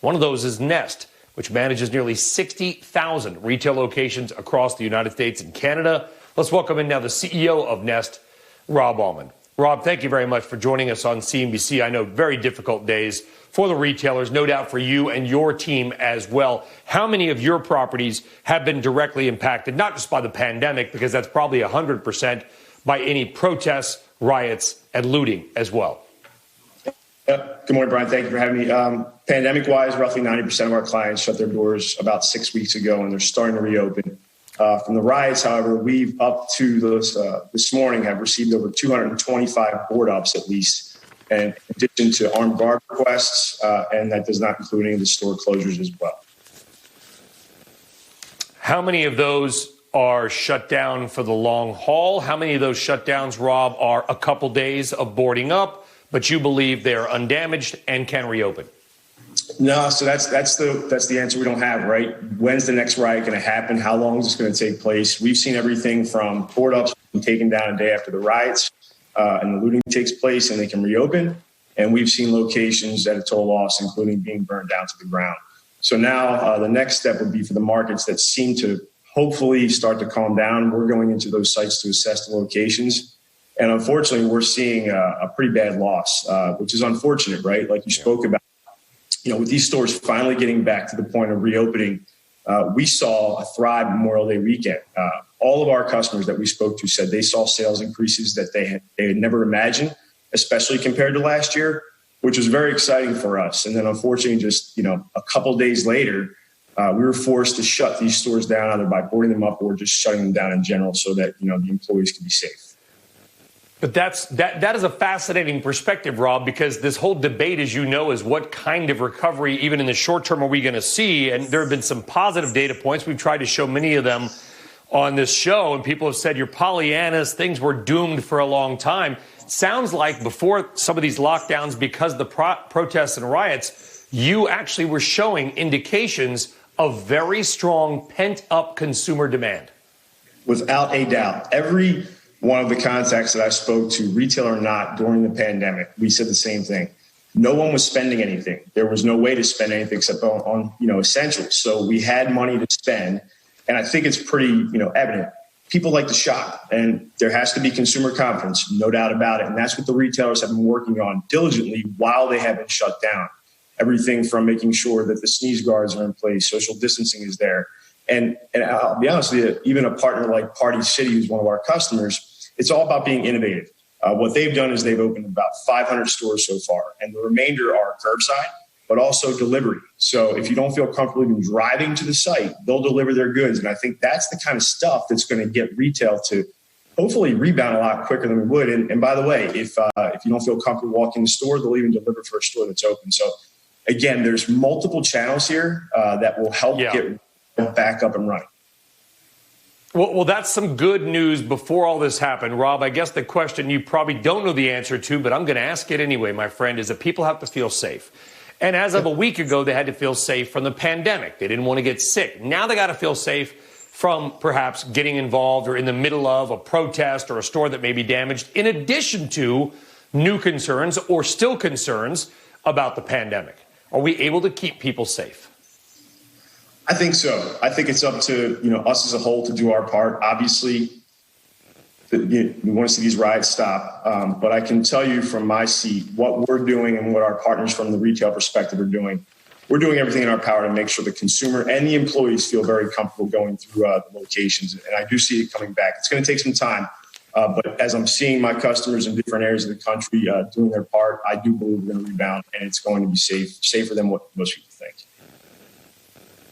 One of those is Nest, which manages nearly 60,000 retail locations across the United States and Canada. Let's welcome in now the CEO of Nest, Rob Almond. Rob, thank you very much for joining us on CNBC. I know very difficult days for the retailers, no doubt for you and your team as well. How many of your properties have been directly impacted, not just by the pandemic, because that's probably 100%, by any protests, riots, and looting as well? Yep. Good morning, Brian. Thank you for having me. Pandemic-wise, roughly 90% of our clients shut their doors about 6 weeks ago, and they're starting to reopen. From the riots, however, we've up to those this morning have received over 225 board ups at least, and in addition to armed guard requests, and that does not include any of the store closures as well. How many of those are shut down for the long haul? How many of those shutdowns, Rob, are a couple days of boarding up, but you believe they're undamaged and can reopen? No, so that's the answer we don't have, right? When's the next riot going to happen? How long is this going to take place? We've seen everything from board ups being taken down a day after the riots and the looting takes place and they can reopen. And we've seen locations at a total loss, including being burned down to the ground. So now the next step would be for the markets that seem to hopefully start to calm down. We're going into those sites to assess the locations. And unfortunately, we're seeing a pretty bad loss, which is unfortunate, right? Like you spoke about. With these stores finally getting back to the point of reopening, we saw a Thrive Memorial Day weekend. All of our customers that we spoke to said they saw sales increases that they had never imagined, especially compared to last year, which was very exciting for us. And then unfortunately, just a couple days later, we were forced to shut these stores down either by boarding them up or just shutting them down in general so that the employees could be safe. But that is a fascinating perspective, Rob, because this whole debate, as you know, is what kind of recovery, even in the short term, are we going to see? And there have been some positive data points. We've tried to show many of them on this show, and people have said you're Pollyannas, things were doomed for a long time. Sounds like before some of these lockdowns, because of the protests and riots, you actually were showing indications of very strong pent-up consumer demand. Without a doubt. Every one of the contacts that I spoke to, retail or not, during the pandemic, we said the same thing. No one was spending anything. There was no way to spend anything except on essentials. So we had money to spend, and I think it's pretty evident. People like to shop, and there has to be consumer confidence, no doubt about it. And that's what the retailers have been working on diligently while they have been shut down. Everything from making sure that the sneeze guards are in place, social distancing is there. And I'll be honest with you, even a partner like Party City, who's one of our customers, it's all about being innovative. What they've done is they've opened about 500 stores so far, and the remainder are curbside, but also delivery. So if you don't feel comfortable even driving to the site, they'll deliver their goods. And I think that's the kind of stuff that's going to get retail to hopefully rebound a lot quicker than we would. And by the way, if you don't feel comfortable walking in the store, they'll even deliver for a store that's open. So again, there's multiple channels here that will help get back up and running. Well, that's some good news before all this happened. Rob, I guess the question you probably don't know the answer to, but I'm going to ask it anyway, my friend, is that people have to feel safe. And as of a week ago, they had to feel safe from the pandemic. They didn't want to get sick. Now they got to feel safe from perhaps getting involved or in the middle of a protest or a store that may be damaged, in addition to new concerns or still concerns about the pandemic. Are we able to keep people safe? I think so. I think it's up to us as a whole to do our part. Obviously, we want to see these riots stop. But I can tell you from my seat what we're doing and what our partners from the retail perspective are doing. We're doing everything in our power to make sure the consumer and the employees feel very comfortable going through the locations. And I do see it coming back. It's going to take some time. But as I'm seeing my customers in different areas of the country doing their part, I do believe we're going to rebound, and it's going to be safer than what most people think.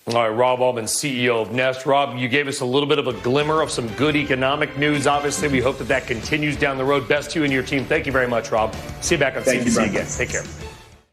All right, Rob Almond, CEO of Nest. Rob, you gave us a little bit of a glimmer of some good economic news. Obviously, we hope that continues down the road. Best to you and your team. Thank you very much, Rob. See you back on CNBC again. Take care.